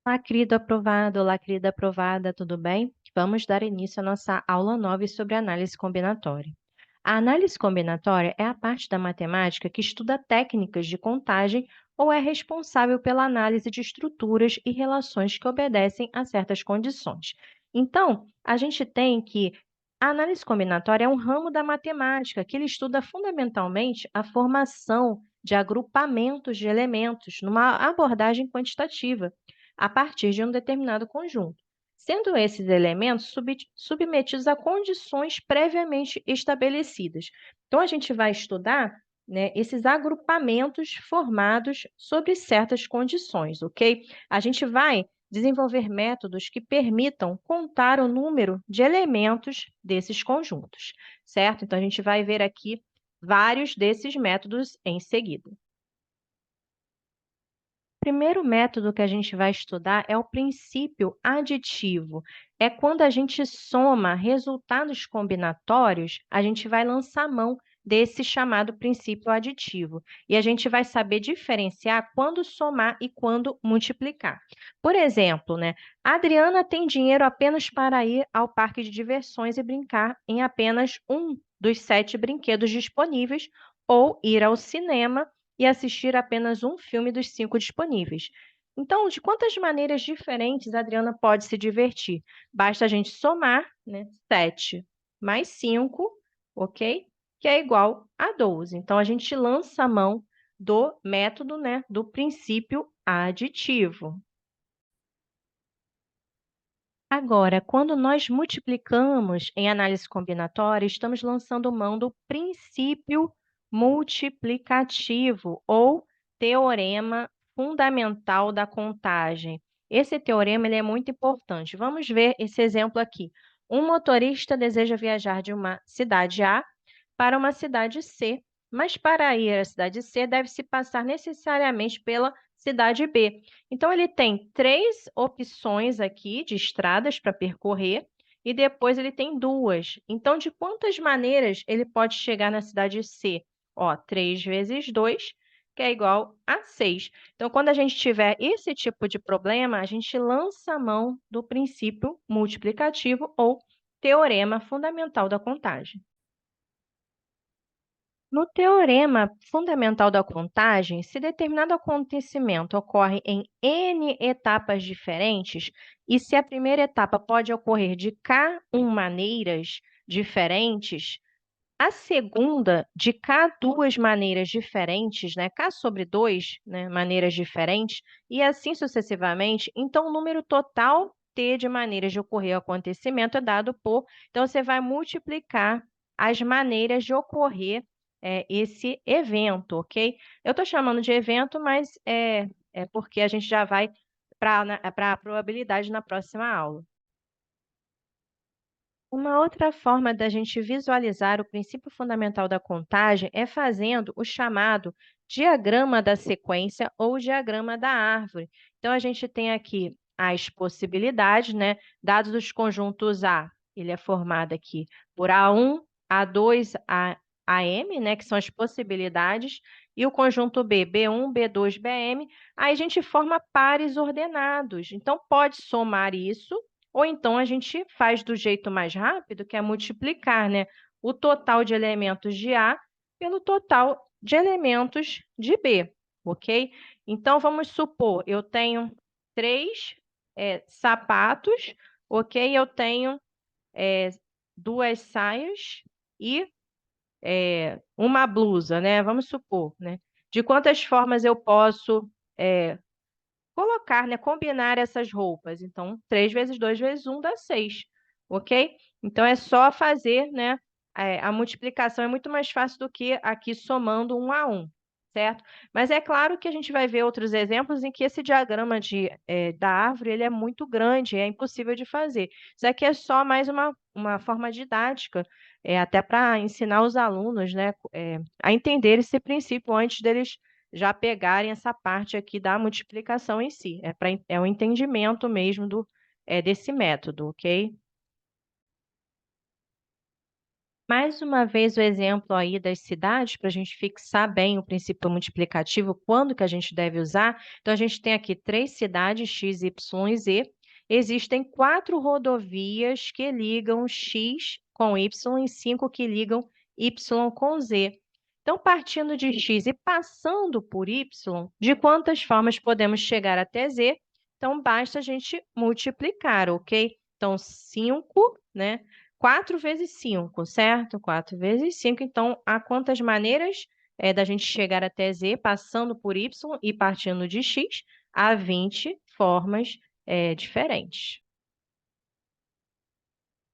Olá, querido aprovado, olá, querida aprovada, tudo bem? Vamos dar início à nossa aula 9 sobre análise combinatória. A análise combinatória é a parte da matemática que estuda técnicas de contagem ou é responsável pela análise de estruturas e relações que obedecem a certas condições. Então, a gente tem que a análise combinatória é um ramo da matemática que ele estuda fundamentalmente a formação de agrupamentos de elementos numa abordagem quantitativa a partir de um determinado conjunto, sendo esses elementos submetidos a condições previamente estabelecidas. Então, a gente vai estudar, né, esses agrupamentos formados sobre certas condições, ok? A gente vai desenvolver métodos que permitam contar o número de elementos desses conjuntos, certo? Então, a gente vai ver aqui vários desses métodos em seguida. O primeiro método que a gente vai estudar é o princípio aditivo. É quando a gente soma resultados combinatórios, a gente vai lançar mão desse chamado princípio aditivo. E a gente vai saber diferenciar quando somar e quando multiplicar. Por exemplo, né, a Adriana tem dinheiro apenas para ir ao parque de diversões e brincar em apenas um dos 7 brinquedos disponíveis, ou ir ao cinema e assistir apenas um filme dos 5 disponíveis. Então, de quantas maneiras diferentes a Adriana pode se divertir? Basta a gente somar, né, 7 mais 5, ok? Que é igual a 12. Então, a gente lança a mão do método, né, do princípio aditivo. Agora, quando nós multiplicamos em análise combinatória, estamos lançando mão do princípio multiplicativo ou teorema fundamental da contagem. Esse teorema ele é muito importante. Vamos ver esse exemplo aqui. Um motorista deseja viajar de uma cidade A para uma cidade C, mas para ir à cidade C deve-se passar necessariamente pela cidade B. Então, ele tem 3 opções aqui de estradas para percorrer e depois ele tem 2. Então, de quantas maneiras ele pode chegar na cidade C? Ó, 3 vezes 2, que é igual a 6. Então, quando a gente tiver esse tipo de problema, a gente lança a mão do princípio multiplicativo ou teorema fundamental da contagem. No teorema fundamental da contagem, se determinado acontecimento ocorre em N etapas diferentes, e se a primeira etapa pode ocorrer de K maneiras diferentes, a segunda de K duas maneiras diferentes, né? K sobre 2, né? Maneiras diferentes, e assim sucessivamente, então o número total T de maneiras de ocorrer o acontecimento é dado por. Então, você vai multiplicar as maneiras de ocorrer esse evento, ok? Eu estou chamando de evento, mas é porque a gente já vai para a probabilidade na próxima aula. Uma outra forma da gente visualizar o princípio fundamental da contagem é fazendo o chamado diagrama da sequência ou diagrama da árvore. Então, a gente tem aqui as possibilidades, né? Dados os conjuntos A, ele é formado aqui por A1, A2, AM, né? Que são as possibilidades, e o conjunto B, B1, B2, BM, aí a gente forma pares ordenados. Então, pode somar isso ou então a gente faz do jeito mais rápido, que é multiplicar, né, o total de elementos de A pelo total de elementos de B, ok? Então, vamos supor, eu tenho 3 sapatos, ok? Eu tenho 2 saias e uma blusa, né? Vamos supor, né? De quantas formas eu posso colocar, né, combinar essas roupas. Então, 3 vezes 2 vezes 1 dá 6, ok? Então, é só fazer, né, a multiplicação é muito mais fácil do que aqui somando 1 a 1, certo? Mas é claro que a gente vai ver outros exemplos em que esse diagrama da árvore ele é muito grande, é impossível de fazer. Isso aqui é só mais uma forma didática, até para ensinar os alunos, né, a entender esse princípio antes deles já pegarem essa parte aqui da multiplicação em si. É o entendimento mesmo desse método, ok? Mais uma vez o exemplo aí das cidades, para a gente fixar bem o princípio multiplicativo, quando que a gente deve usar. Então, a gente tem aqui 3 cidades, X, Y e Z. Existem 4 rodovias que ligam X com Y e 5 que ligam Y com Z. Então, partindo de X e passando por Y, de quantas formas podemos chegar até Z? Então, basta a gente multiplicar, ok? Então, 5, né? 4 vezes 5, certo? 4 vezes 5. Então, há quantas maneiras da gente chegar até Z, passando por Y e partindo de X? Há 20 formas diferentes.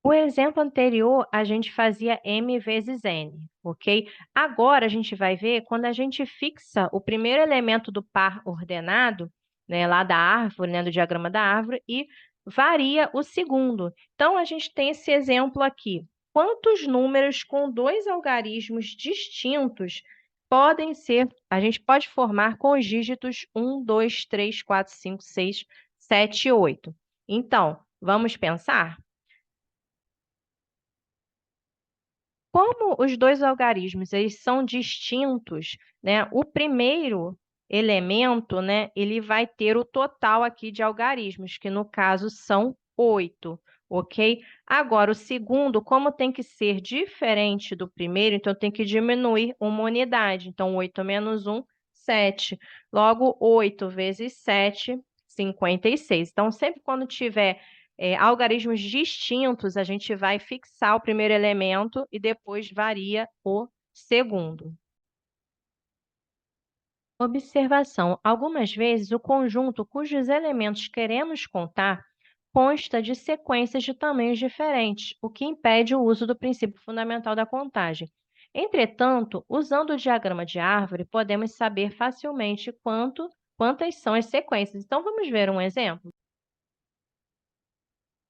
O exemplo anterior, a gente fazia m vezes n, ok? Agora, a gente vai ver quando a gente fixa o primeiro elemento do par ordenado, né, lá da árvore, né, do diagrama da árvore, e varia o segundo. Então, a gente tem esse exemplo aqui. Quantos números com 2 algarismos distintos podem ser, a gente pode formar com os dígitos 1, 2, 3, 4, 5, 6, 7 e 8. Então, vamos pensar? Como os dois algarismos eles são distintos, né? O primeiro elemento, né, ele vai ter o total aqui de algarismos, que no caso são 8, ok? Agora, o segundo, como tem que ser diferente do primeiro, então tem que diminuir uma unidade. Então, 8 menos 1, 7. Logo, 8 vezes 7, 56. Então, sempre quando tiver algarismos distintos, a gente vai fixar o primeiro elemento e depois varia o segundo. Observação: algumas vezes o conjunto cujos elementos queremos contar consta de sequências de tamanhos diferentes, o que impede o uso do princípio fundamental da contagem. Entretanto, usando o diagrama de árvore, podemos saber facilmente quantas são as sequências. Então, vamos ver um exemplo?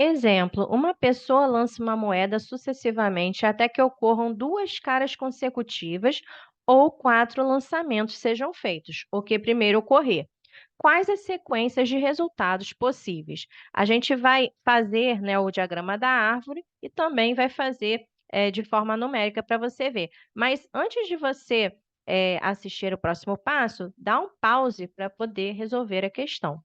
Exemplo: uma pessoa lança uma moeda sucessivamente até que ocorram 2 caras consecutivas ou 4 lançamentos sejam feitos, o que primeiro ocorrer. Quais as sequências de resultados possíveis? A gente vai fazer, né, o diagrama da árvore e também vai fazer de forma numérica para você ver. Mas antes de você assistir o próximo passo, dá um pause para poder resolver a questão.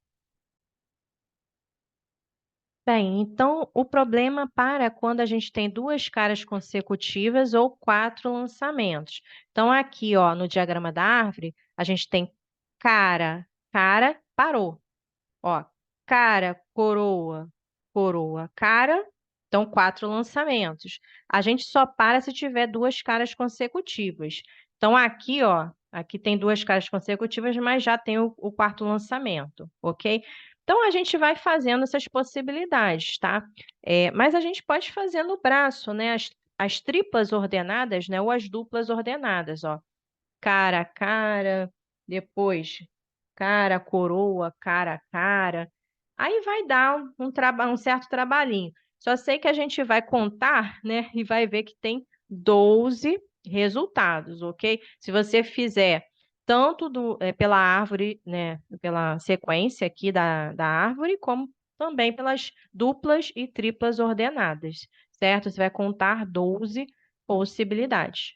Bem, então o problema para quando a gente tem 2 caras consecutivas ou 4 lançamentos. Então, aqui, ó, no diagrama da árvore, a gente tem cara, cara, parou. Ó, cara, coroa, coroa, cara. Então, 4 lançamentos. A gente só para se tiver 2 caras consecutivas. Então, aqui, ó, aqui tem 2 caras consecutivas, mas já tem o quarto lançamento, ok? Então, a gente vai fazendo essas possibilidades, tá? Mas a gente pode fazer no braço, né? As triplas ordenadas, né? Ou as duplas ordenadas, ó. Cara, cara, depois cara, coroa, cara, cara. Aí vai dar um certo trabalhinho. Só sei que a gente vai contar, né? E vai ver que tem 12 resultados, ok? Se você fizer tanto pela árvore, né? Pela sequência aqui da árvore, como também pelas duplas e triplas ordenadas, certo? Você vai contar 12 possibilidades.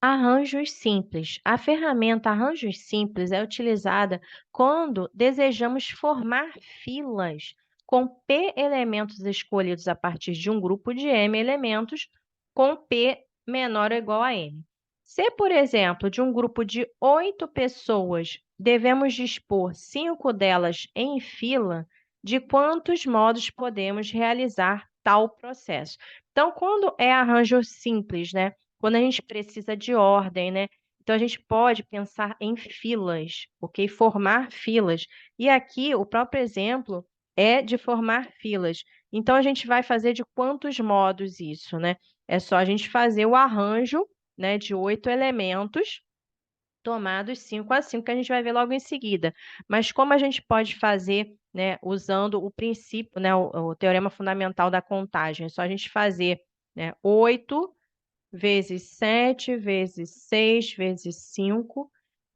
Arranjos simples. A ferramenta Arranjos Simples é utilizada quando desejamos formar filas com P elementos escolhidos a partir de um grupo de M elementos com P menor ou igual a N. Se, por exemplo, de um grupo de 8 pessoas, devemos dispor 5 delas em fila, de quantos modos podemos realizar tal processo? Então, quando é arranjo simples, né? Quando a gente precisa de ordem, né? Então, a gente pode pensar em filas, ok? Formar filas. E aqui, o próprio exemplo é de formar filas. Então, a gente vai fazer de quantos modos isso, né? É só a gente fazer o arranjo, né, de 8 elementos, tomados 5 a 5, que a gente vai ver logo em seguida. Mas como a gente pode fazer, né, usando o princípio, né, o teorema fundamental da contagem? É só a gente fazer, né, 8 vezes 7, vezes 6, vezes 5,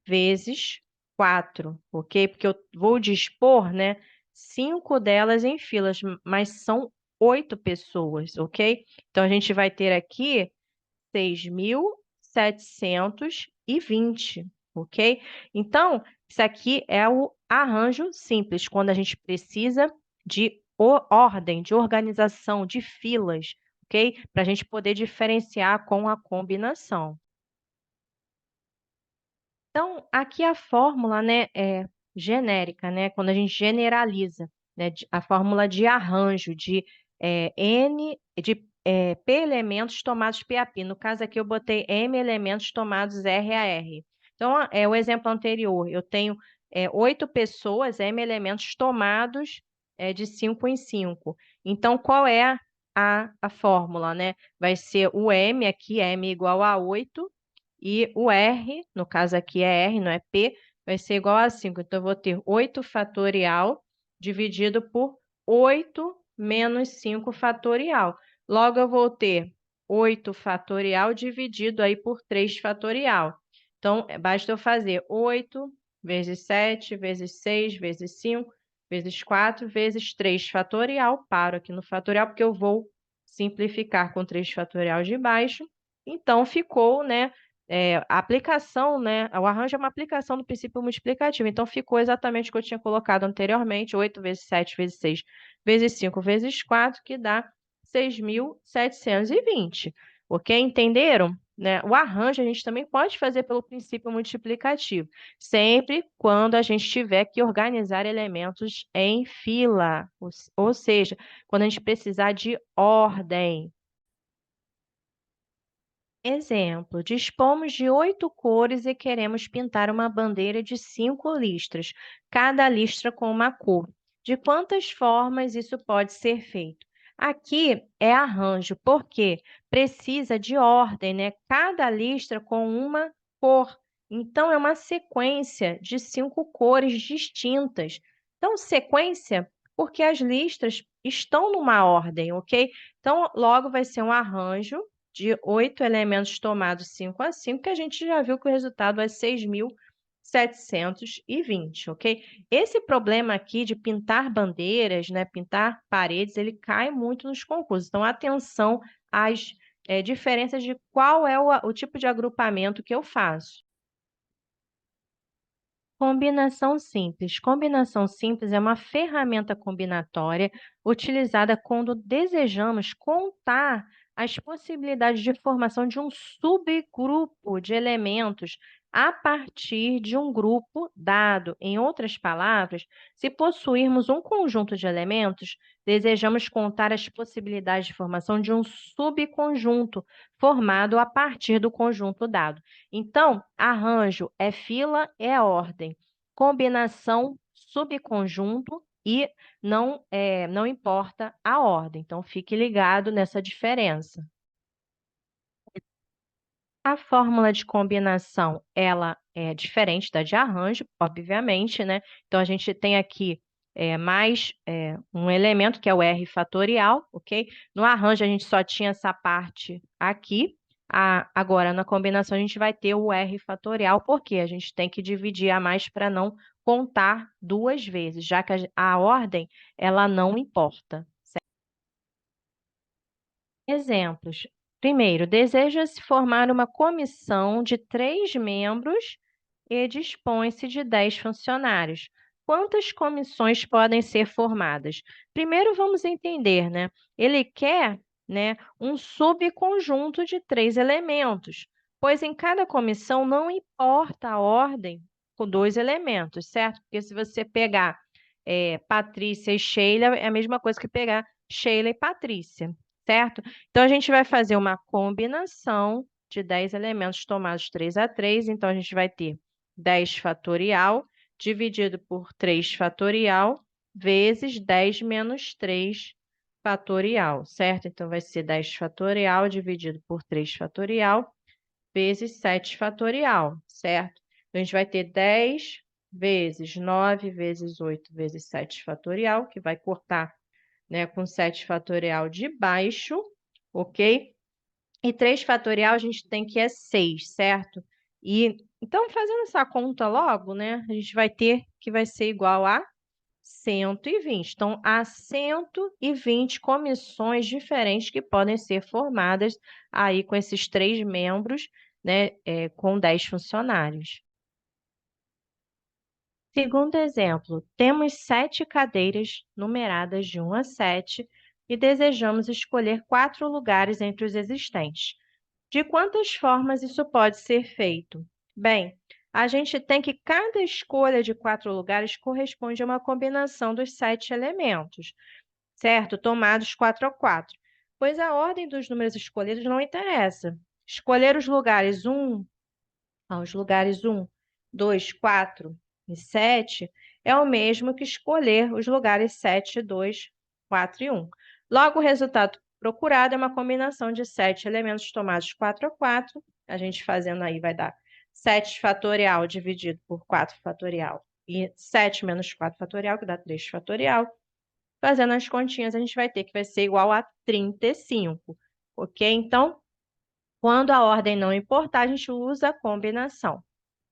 vezes 4, ok? Porque eu vou dispor, né, 5 delas em filas, mas são 8 pessoas, ok? Então, a gente vai ter aqui 6.720, ok? Então, isso aqui é o arranjo simples, quando a gente precisa de ordem, de organização, de filas, ok? Para a gente poder diferenciar com a combinação. Então, aqui a fórmula, né, é genérica, né, quando a gente generaliza, né, a fórmula de arranjo de P elementos tomados PAP. No caso aqui eu botei M elementos tomados RAR. Então, o exemplo anterior, eu tenho 8 pessoas, M elementos tomados de 5 em 5. Então, qual é a fórmula, né? Vai ser o M aqui, M igual a 8, e o R, no caso aqui é R, não é P, vai ser igual a 5. Então, eu vou ter 8 fatorial dividido por 8 menos 5 fatorial. Logo, eu vou ter 8 fatorial dividido aí por 3 fatorial. Então, basta eu fazer 8 vezes 7, vezes 6, vezes 5, vezes 4, vezes 3 fatorial. Paro aqui no fatorial, porque eu vou simplificar com 3 fatorial de baixo. Então, ficou, né? A aplicação, né? O arranjo é uma aplicação do princípio multiplicativo. Então, ficou exatamente o que eu tinha colocado anteriormente: 8 vezes 7 vezes 6 vezes 5 vezes 4, que dá 6.720. Ok? Entenderam? Né? O arranjo a gente também pode fazer pelo princípio multiplicativo, sempre quando a gente tiver que organizar elementos em fila, ou seja, quando a gente precisar de ordem. Exemplo: dispomos de 8 cores e queremos pintar uma bandeira de 5 listras, cada listra com uma cor. De quantas formas isso pode ser feito? Aqui é arranjo, porque precisa de ordem, né? Cada listra com uma cor. Então, é uma sequência de 5 cores distintas. Então, sequência, porque as listras estão numa ordem, ok? Então, logo vai ser um arranjo de 8 elementos tomados 5 a 5, que a gente já viu que o resultado é 6.720, ok? Esse problema aqui de pintar bandeiras, né, pintar paredes, ele cai muito nos concursos. Então, atenção às diferenças de qual é o tipo de agrupamento que eu faço. Combinação simples. Combinação simples é uma ferramenta combinatória utilizada quando desejamos contar as possibilidades de formação de um subgrupo de elementos a partir de um grupo dado. Em outras palavras, se possuirmos um conjunto de elementos, desejamos contar as possibilidades de formação de um subconjunto formado a partir do conjunto dado. Então, arranjo é fila, é ordem. Combinação, subconjunto e não importa a ordem. Então, fique ligado nessa diferença. A fórmula de combinação, ela é diferente da de arranjo, obviamente, né? Então, a gente tem aqui mais um elemento, que é o R fatorial, ok? No arranjo, a gente só tinha essa parte aqui. Agora, na combinação, a gente vai ter o R fatorial, porque a gente tem que dividir a mais para não contar duas vezes, já que a ordem, ela não importa. Exemplos. Primeiro, deseja-se formar uma comissão de 3 membros e dispõe-se de 10 funcionários. Quantas comissões podem ser formadas? Primeiro, vamos entender, né? Ele quer, né, um subconjunto de 3 elementos, pois em cada comissão não importa a ordem com 2 elementos, certo? Porque se você pegar Patrícia e Sheila, é a mesma coisa que pegar Sheila e Patrícia, certo? Então, a gente vai fazer uma combinação de 10 elementos tomados 3 a 3. Então, a gente vai ter 10 fatorial dividido por 3 fatorial vezes 10 menos 3 fatorial, certo? Então, vai ser 10 fatorial dividido por 3 fatorial vezes 7 fatorial, certo? Então, a gente vai ter 10 vezes 9 vezes 8 vezes 7 fatorial, que vai cortar, né, com 7 fatorial de baixo, ok? E 3 fatorial a gente tem que é 6, certo? E então, fazendo essa conta logo, né, a gente vai ter que vai ser igual a 120. Então, há 120 comissões diferentes que podem ser formadas aí com esses 3 membros, né, com 10 funcionários. Segundo exemplo, temos 7 cadeiras numeradas de 1 a 7 e desejamos escolher 4 lugares entre os existentes. De quantas formas isso pode ser feito? Bem, a gente tem que cada escolha de 4 lugares corresponde a uma combinação dos 7 elementos, certo? Tomados 4 a 4. Pois a ordem dos números escolhidos não interessa. Escolher os lugares 2, 4 e 7 é o mesmo que escolher os lugares 7, 2, 4 e 1. Logo, o resultado procurado é uma combinação de 7 elementos tomados 4 a 4. A gente fazendo aí vai dar 7 fatorial dividido por 4 fatorial e 7 menos 4 fatorial, que dá 3 fatorial. Fazendo as continhas, a gente vai ter que vai ser igual a 35, ok? Então, quando a ordem não importar, a gente usa a combinação.